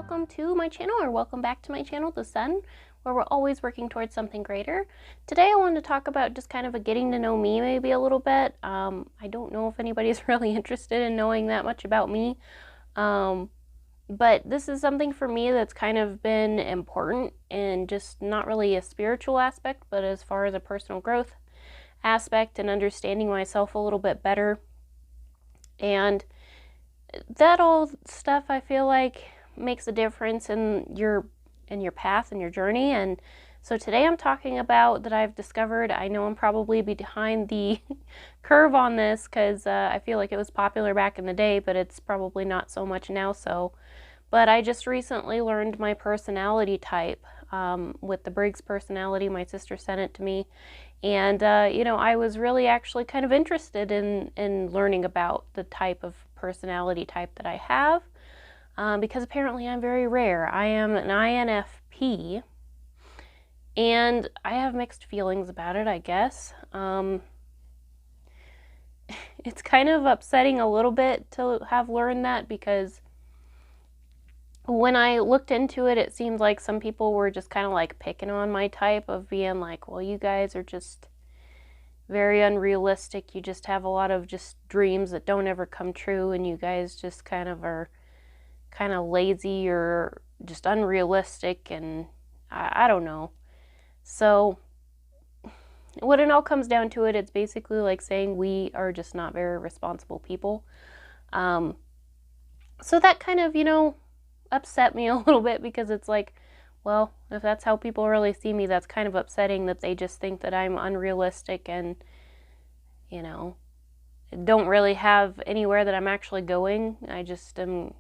welcome to my channel, or welcome back to my channel, The Sun, where we're always working towards something greater. Today I wanted to talk about just kind of a getting to know me maybe a little bit. I don't know if anybody's really interested in knowing that much about me, but this is something for me that's kind of been important, and just not really a spiritual aspect, but as far as a personal growth aspect and understanding myself a little bit better. And that all stuff I feel like makes a difference in your path and your journey. And so today I'm talking about that I've discovered. I know I'm probably behind the curve on this because I feel like it was popular back in the day, but it's probably not so much now. But I just recently learned my personality type with the Briggs personality. My sister sent it to me, and I was really actually kind of interested in learning about the type of personality type that I have, because apparently I'm very rare. I am an INFP, and I have mixed feelings about it, I guess. It's kind of upsetting a little bit to have learned that, because when I looked into it, it seemed like some people were just kind of like picking on my type, of being like, well, you guys are just very unrealistic. You just have a lot of just dreams that don't ever come true, and you guys just kind of are kind of lazy or just unrealistic, and I don't know. So when it all comes down to it, it's basically like saying we are just not very responsible people. So that kind of, upset me a little bit, because it's like, well, if that's how people really see me, that's kind of upsetting, that they just think that I'm unrealistic and, don't really have anywhere that I'm actually going. I just am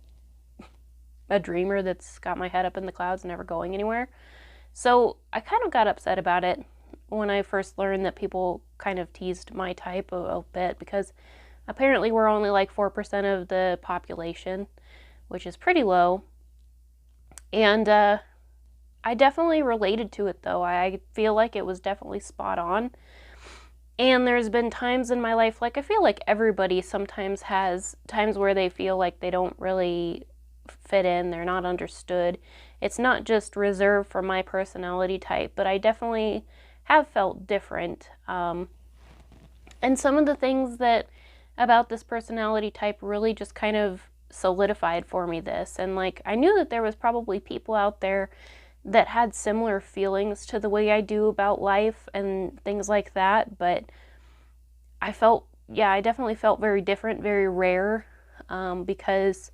a dreamer that's got my head up in the clouds, never going anywhere. So I kind of got upset about it when I first learned that people kind of teased my type a bit, because apparently we're only like 4% of the population, which is pretty low. And I definitely related to it, though. I feel like it was definitely spot on. And there's been times in my life, like I feel like everybody sometimes has times where they feel like they don't really fit in, they're not understood. It's not just reserved for my personality type, but I definitely have felt different. And some of the things that about this personality type really just kind of solidified for me this. And like, I knew that there was probably people out there that had similar feelings to the way I do about life and things like that, but I definitely felt very different, very rare, because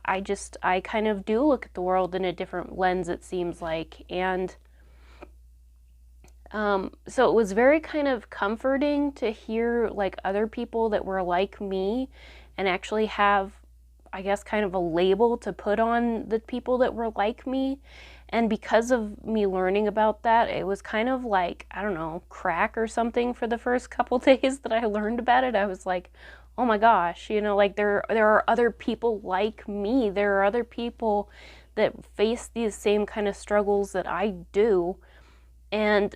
I kind of do look at the world in a different lens, it seems like. And so it was very kind of comforting to hear like other people that were like me and actually have, I guess, kind of a label to put on the people that were like me. And because of me learning about that, it was kind of like, I don't know, crack or something for the first couple days that I learned about it. I was like, oh my gosh, like there are other people like me. There are other people that face these same kind of struggles that I do. And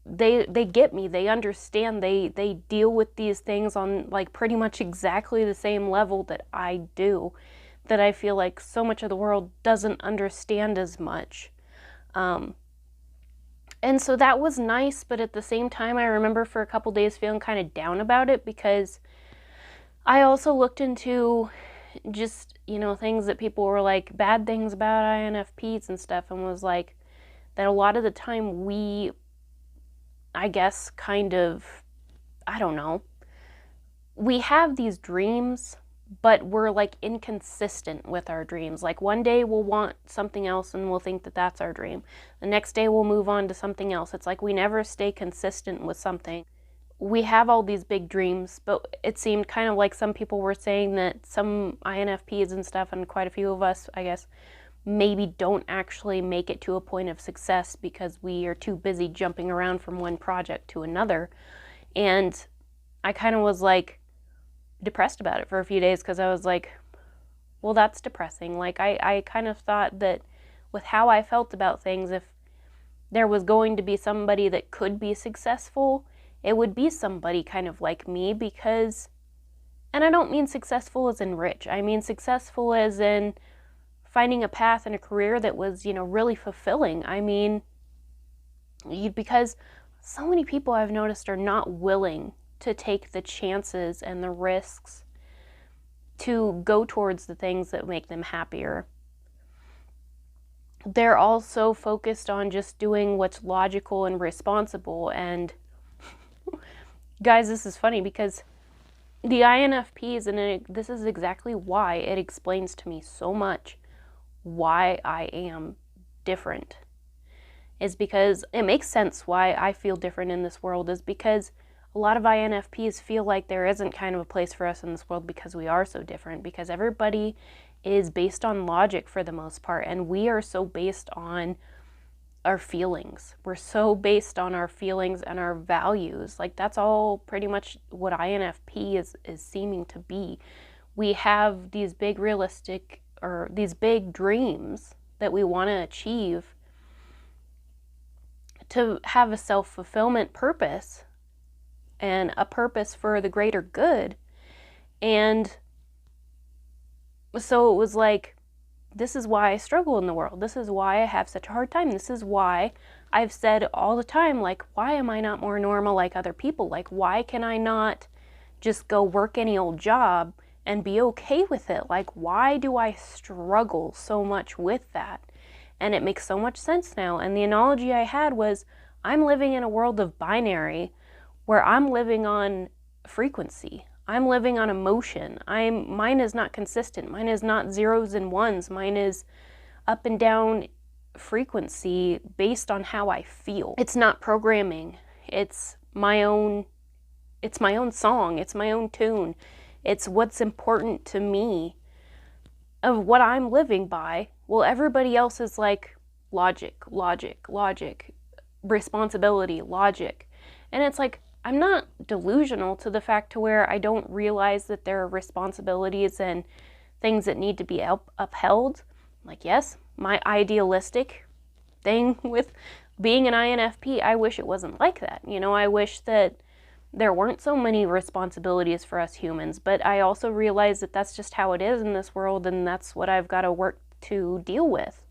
they get me, they understand, they deal with these things on like pretty much exactly the same level that I do, that I feel like so much of the world doesn't understand as much. And so that was nice, but at the same time, I remember for a couple days feeling kind of down about it, because I also looked into just, things that people were like, bad things about INFPs and stuff, and was like, that a lot of the time we, I guess, kind of, I don't know, we have these dreams, but we're like inconsistent with our dreams. Like one day we'll want something else and we'll think that that's our dream. The next day we'll move on to something else. It's like we never stay consistent with something. We have all these big dreams, but it seemed kind of like some people were saying that some INFPs and stuff, and quite a few of us, I guess, maybe don't actually make it to a point of success because we are too busy jumping around from one project to another. And I kind of was like depressed about it for a few days, because I was like, well, that's depressing. Like I kind of thought that with how I felt about things, if there was going to be somebody that could be successful, it would be somebody kind of like me, because, and I don't mean successful as in rich, I mean successful as in finding a path and a career that was, really fulfilling. I mean, because so many people I've noticed are not willing to take the chances and the risks to go towards the things that make them happier. They're also focused on just doing what's logical and responsible. And guys, this is funny because the INFPs, and this is exactly why it explains to me so much why I am different, is because it makes sense why I feel different in this world, is because a lot of INFPs feel like there isn't kind of a place for us in this world because we are so different, because everybody is based on logic for the most part, and we are so based on our feelings. We're so based on our feelings and our values. Like, that's all pretty much what INFP is seeming to be. We have these big realistic, or these big dreams that we want to achieve to have a self-fulfillment purpose and a purpose for the greater good. And so it was like, this is why I struggle in the world. This is why I have such a hard time. This is why I've said all the time, like, why am I not more normal like other people? Like, why can I not just go work any old job and be okay with it? Like, why do I struggle so much with that? And it makes so much sense now. And the analogy I had was, I'm living in a world of binary where I'm living on frequency. I'm living on emotion. Mine is not consistent. Mine is not zeros and ones. Mine is up and down frequency based on how I feel. It's not programming. It's my own song. It's my own tune. It's what's important to me, of what I'm living by. Well, everybody else is like logic, responsibility, logic. And it's like, I'm not delusional to the fact to where I don't realize that there are responsibilities and things that need to be upheld. Like, yes, my idealistic thing with being an INFP, I wish it wasn't like that. I wish that there weren't so many responsibilities for us humans, but I also realize that that's just how it is in this world, and that's what I've got to work to deal with.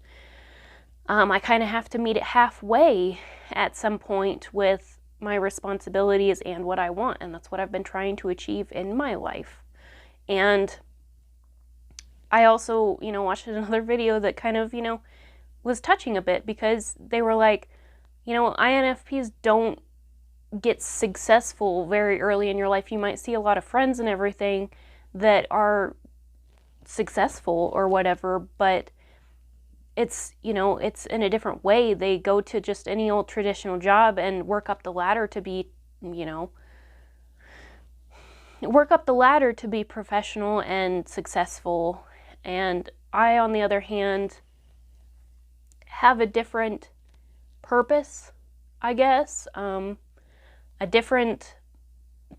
I kind of have to meet it halfway at some point with my responsibilities and what I want, and that's what I've been trying to achieve in my life. And I also, watched another video that kind of, was touching a bit, because they were like, INFPs don't get successful very early in your life. You might see a lot of friends and everything that are successful or whatever, but it's it's in a different way. They go to just any old traditional job and work up the ladder to be professional and successful. And I, on the other hand, have a different purpose, I guess, a different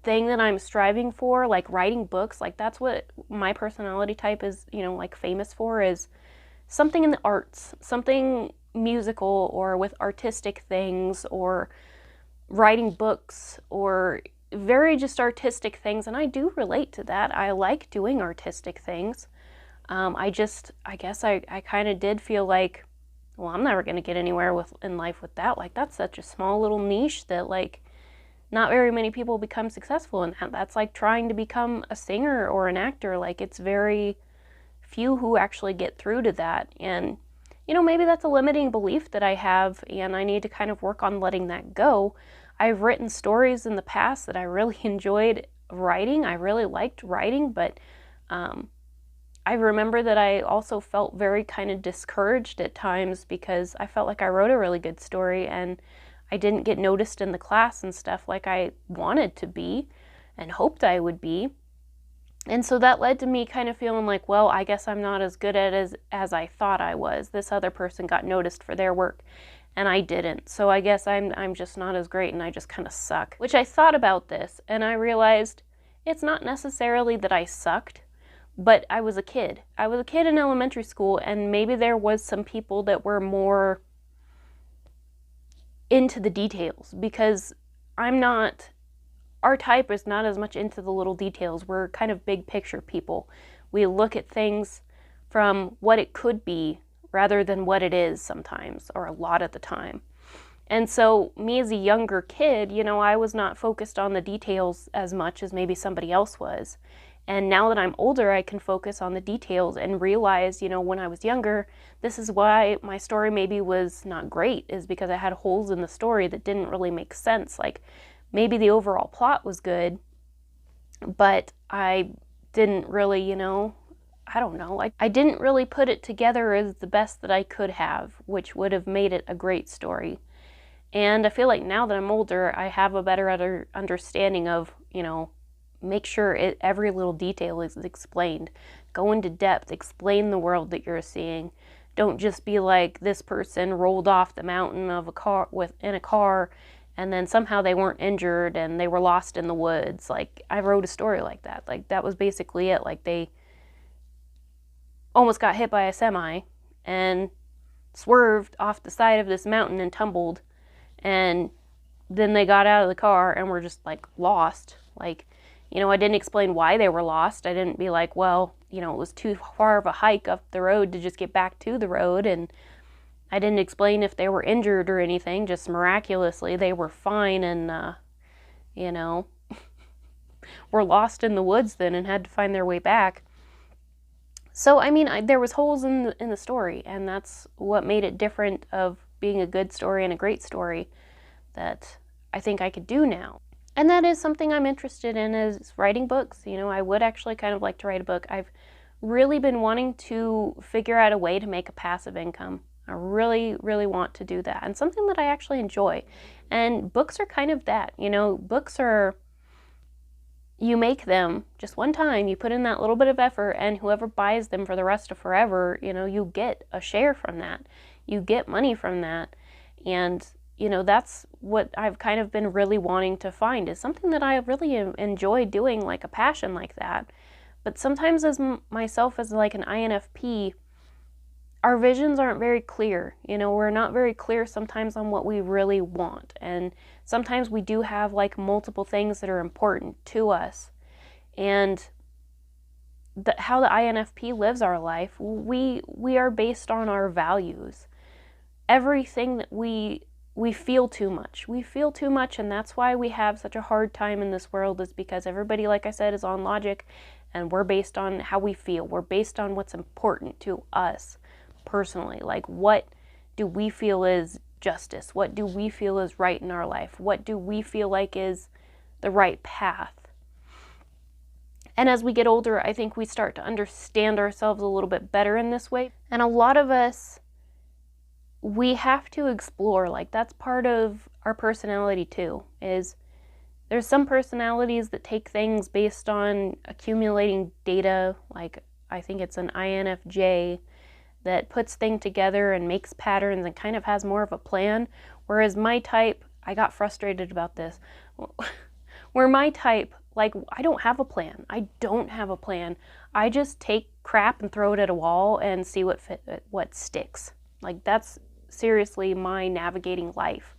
thing that I'm striving for, like writing books. Like, that's what my personality type is, like famous for, is something in the arts, something musical or with artistic things, or writing books, or very just artistic things. And I do relate to that. I like doing artistic things. I guess I kind of did feel like, well, I'm never going to get anywhere in life with that. Like, that's such a small little niche that, like, not very many people become successful in that. That's like trying to become a singer or an actor. Like, it's very few who actually get through to that. And, maybe that's a limiting belief that I have, and I need to kind of work on letting that go. I've written stories in the past that I really enjoyed writing. I really liked writing, but I remember that I also felt very kind of discouraged at times, because I felt like I wrote a really good story and I didn't get noticed in the class and stuff like I wanted to be and hoped I would be. And so that led to me kind of feeling like, well, I guess I'm not as good at it as I thought I was. This other person got noticed for their work and I didn't. So I guess I'm just not as great, and I just kind of suck. Which, I thought about this and I realized it's not necessarily that I sucked, but I was a kid. I was a kid in elementary school, and maybe there was some people that were more into the details, because our type is not as much into the little details. We're kind of big picture people. We look at things from what it could be rather than what it is sometimes, or a lot of the time. And so me as a younger kid, I was not focused on the details as much as maybe somebody else was. And now that I'm older, I can focus on the details and realize, when I was younger, this is why my story maybe was not great, is because I had holes in the story that didn't really make sense. Like maybe the overall plot was good, but I didn't really, I don't know. I didn't really put it together as the best that I could have, which would have made it a great story. And I feel like now that I'm older, I have a better understanding of, make sure every little detail is explained. Go into depth, explain the world that you're seeing. Don't just be like, this person rolled off the mountain in a car and then somehow they weren't injured and they were lost in the woods. Like, I wrote a story like that. Like, that was basically it. Like, they almost got hit by a semi and swerved off the side of this mountain and tumbled, and then they got out of the car and were just like lost. Like, I didn't explain why they were lost. I didn't be like, well, it was too far of a hike up the road to just get back to the road. And I didn't explain if they were injured or anything. Just miraculously, they were fine and, were lost in the woods then and had to find their way back. So, there was holes in the story, and that's what made it different of being a good story and a great story that I think I could do now. And that is something I'm interested in, is writing books. I would actually kind of like to write a book. I've really been wanting to figure out a way to make a passive income. I really, really want to do that, and something that I actually enjoy. And books are kind of that. Books are, you make them just one time, you put in that little bit of effort, and whoever buys them for the rest of forever, you get a share from that. You get money from that. And that's what I've kind of been really wanting to find, is something that I really enjoy doing, like a passion like that. But sometimes as myself as like an INFP, our visions aren't very clear. We're not very clear sometimes on what we really want. And sometimes we do have like multiple things that are important to us. And how the INFP lives our life, we are based on our values. Everything that we feel too much. We feel too much, and that's why we have such a hard time in this world, is because everybody, like I said, is on logic, and we're based on how we feel. We're based on what's important to us personally. Like, what do we feel is justice? What do we feel is right in our life? What do we feel like is the right path? And as we get older, I think we start to understand ourselves a little bit better in this way. And a lot of us, we have to explore. Like, that's part of our personality too, is there's some personalities that take things based on accumulating data. Like, I think it's an INFJ that puts things together and makes patterns and kind of has more of a plan. Whereas my type, I got frustrated about this, where my type, like, I don't have a plan. I don't have a plan. I just take crap and throw it at a wall and see what sticks. Like, that's seriously my navigating life.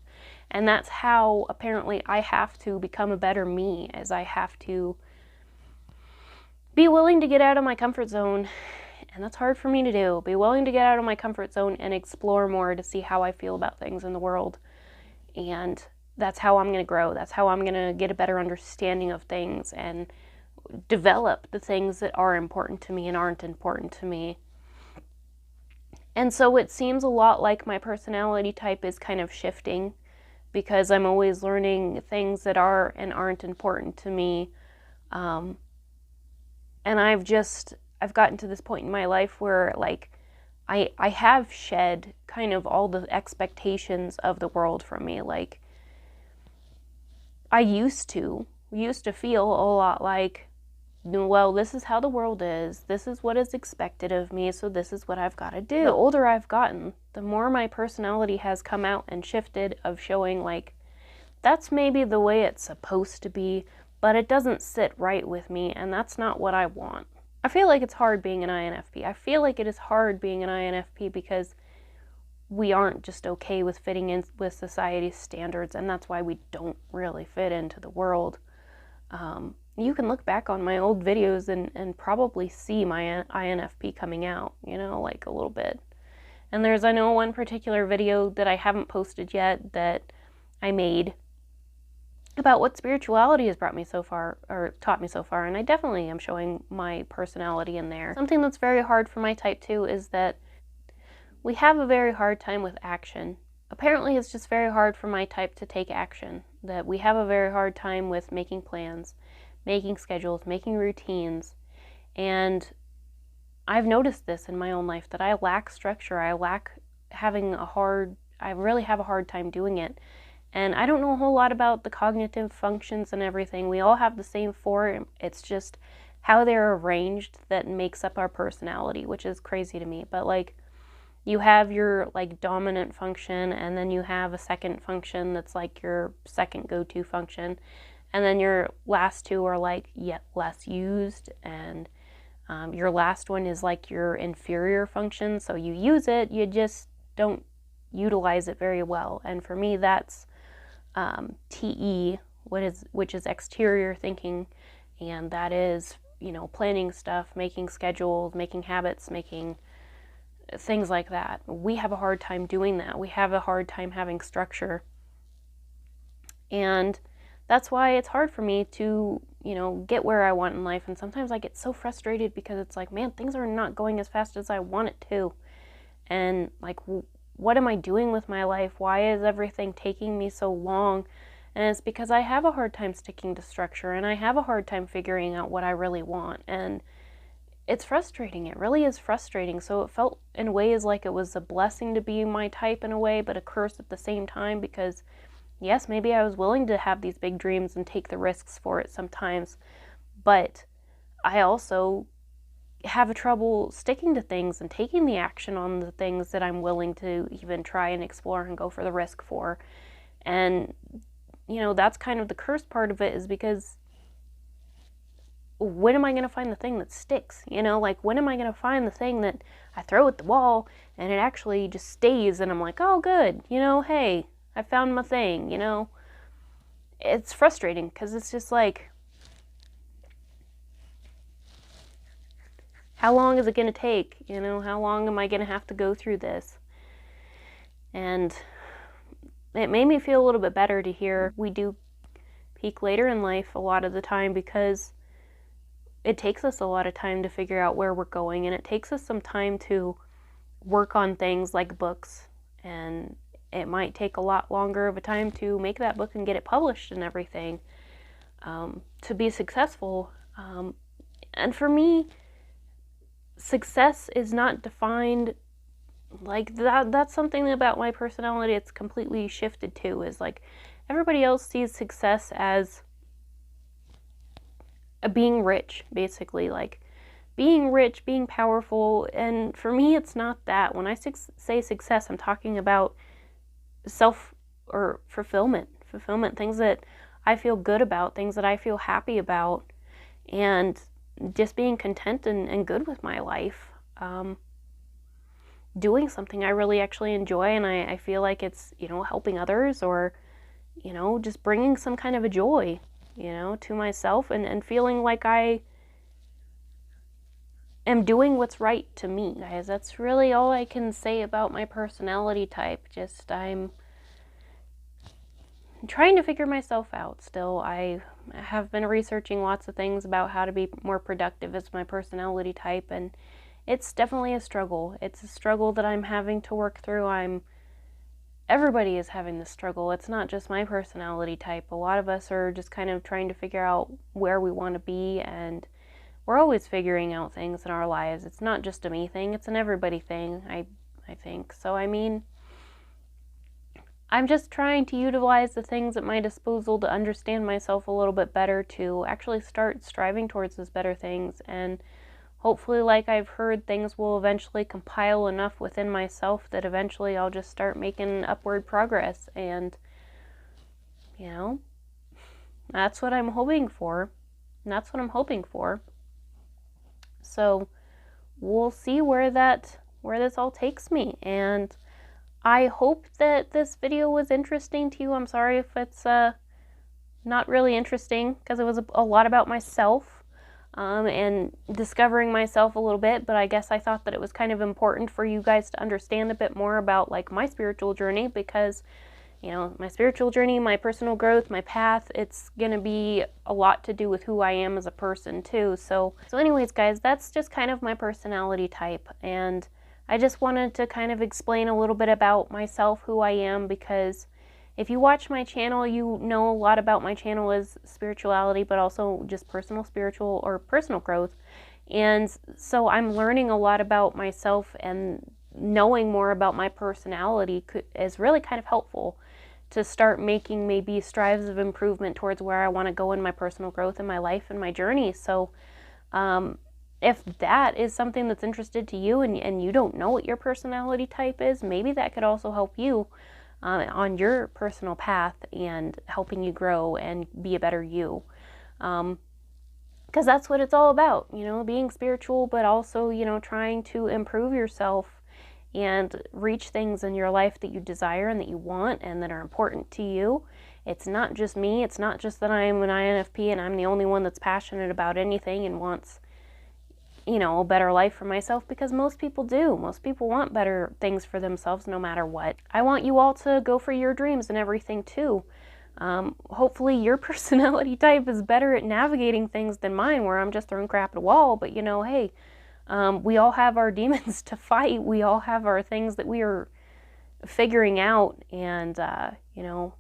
And that's how apparently I have to become a better me, as I have to be willing to get out of my comfort zone. And that's hard for me to do. Be willing to get out of my comfort zone and explore more to see how I feel about things in the world. And that's how I'm going to grow. That's how I'm going to get a better understanding of things and develop the things that are important to me and aren't important to me. And so it seems a lot like my personality type is kind of shifting, because I'm always learning things that are and aren't important to me. And I've gotten to this point in my life where, like, I have shed kind of all the expectations of the world from me. Like, I used to feel a lot like, well, this is how the world is. This is what is expected of me, so this is what I've got to do. The older I've gotten, the more my personality has come out and shifted, of showing, like, that's maybe the way it's supposed to be, but it doesn't sit right with me, and that's not what I want. I feel like it's hard being an INFP. I feel like it is hard being an INFP because we aren't just okay with fitting in with society's standards, and that's why we don't really fit into the world. you can look back on my old videos and probably see my INFP coming out, you know, like a little bit. And there's, I know, one particular video that I haven't posted yet that I made about what spirituality has brought me so far, or taught me so far, and I definitely am showing my personality in there. Something that's very hard for my type 2 is that we have a very hard time with action. Apparently it's just very hard for my type to take action, that we have a very hard time with making plans, making schedules, making routines, and I've noticed this in my own life, that I lack structure. I really have a hard time doing it. And I don't know a whole lot about the cognitive functions and everything. We all have the same four. It's just how they're arranged that makes up our personality, which is crazy to me. But like, you have your like dominant function, and then you have a second function that's like your second go-to function. And then your last two are like yet less used, and your last one is like your inferior function, so you use it, you just don't utilize it very well. And for me, that's TE, which is exterior thinking, and that is, you know, planning stuff, making schedules, making habits, making things like that. We have a hard time doing that. We have a hard time having structure, and that's why it's hard for me to, you know, get where I want in life. And sometimes I get so frustrated because it's like, man, things are not going as fast as I want it to. And like, what am I doing with my life? Why is everything taking me so long? And it's because I have a hard time sticking to structure, and I have a hard time figuring out what I really want. And it's frustrating. It really is frustrating. So it felt in ways like it was a blessing to be my type in a way, but a curse at the same time, because yes, maybe I was willing to have these big dreams and take the risks for it sometimes, but I also have a trouble sticking to things and taking the action on the things that I'm willing to even try and explore and go for the risk for. And, you know, that's kind of the cursed part of it, is because when am I going to find the thing that sticks? You know, like, when am I going to find the thing that I throw at the wall and it actually just stays, and I'm like, oh, good, you know, hey, I found my thing, you know? It's frustrating because it's just like, how long is it going to take? You know, how long am I going to have to go through this? And it made me feel a little bit better to hear we do peak later in life a lot of the time, because it takes us a lot of time to figure out where we're going, and it takes us some time to work on things like books, and it might take a lot longer of a time to make that book and get it published and everything, to be successful. And for me, success is not defined like that. That's something about my personality it's completely shifted to, is like, everybody else sees success as being rich, basically, like being rich, being powerful. And for me, it's not that. When I say success, I'm talking about self or fulfillment, things that I feel good about, things that I feel happy about, and just being content and good with my life. Doing something I really actually enjoy, and I feel like it's, you know, helping others, or, you know, just bringing some kind of a joy, you know, to myself, and feeling like I am doing what's right to me, guys. That's really all I can say about my personality type. Just, I'm trying to figure myself out still. I have been researching lots of things about how to be more productive as my personality type, and it's definitely a struggle. It's a struggle that I'm having to work through. Everybody is having this struggle. It's not just my personality type. A lot of us are just kind of trying to figure out where we want to be, and we're always figuring out things in our lives. It's not just a me thing, it's an everybody thing, I think. So, I mean, I'm just trying to utilize the things at my disposal to understand myself a little bit better, to actually start striving towards those better things. And hopefully, like I've heard, things will eventually compile enough within myself that eventually I'll just start making upward progress. And, you know, that's what I'm hoping for. So we'll see where this all takes me. And I hope that this video was interesting to you. I'm sorry if it's not really interesting because it was a lot about myself and discovering myself a little bit, but I guess I thought that it was kind of important for you guys to understand a bit more about like my spiritual journey because, you know, my spiritual journey, my personal growth, my path, it's gonna be a lot to do with who I am as a person too. So anyways, guys, that's just kind of my personality type, and I just wanted to kind of explain a little bit about myself, who I am, because if you watch my channel, you know a lot about my channel is spirituality, but also just personal spiritual or personal growth. And so I'm learning a lot about myself, and knowing more about my personality is really kind of helpful to start making maybe strives of improvement towards where I want to go in my personal growth in my life and my journey. So if that is something that's interested to you, and you don't know what your personality type is, maybe that could also help you on your personal path and helping you grow and be a better you. Because that's what it's all about, you know, being spiritual, but also, you know, trying to improve yourself and reach things in your life that you desire and that you want and that are important to you. It's not just me. It's not just that I am an INFP and I'm the only one that's passionate about anything and wants, you know, a better life for myself, because most people do. Most people want better things for themselves no matter what. I want you all to go for your dreams and everything too. Hopefully your personality type is better at navigating things than mine, where I'm just throwing crap at a wall. But you know, hey, we all have our demons to fight. We all have our things that we are figuring out and, you know,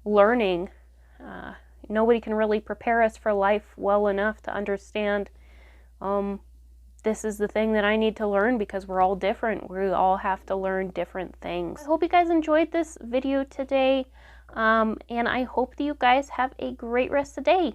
learning. Nobody can really prepare us for life well enough to understand this is the thing that I need to learn, because we're all different. We all have to learn different things. I hope you guys enjoyed this video today, and I hope that you guys have a great rest of the day.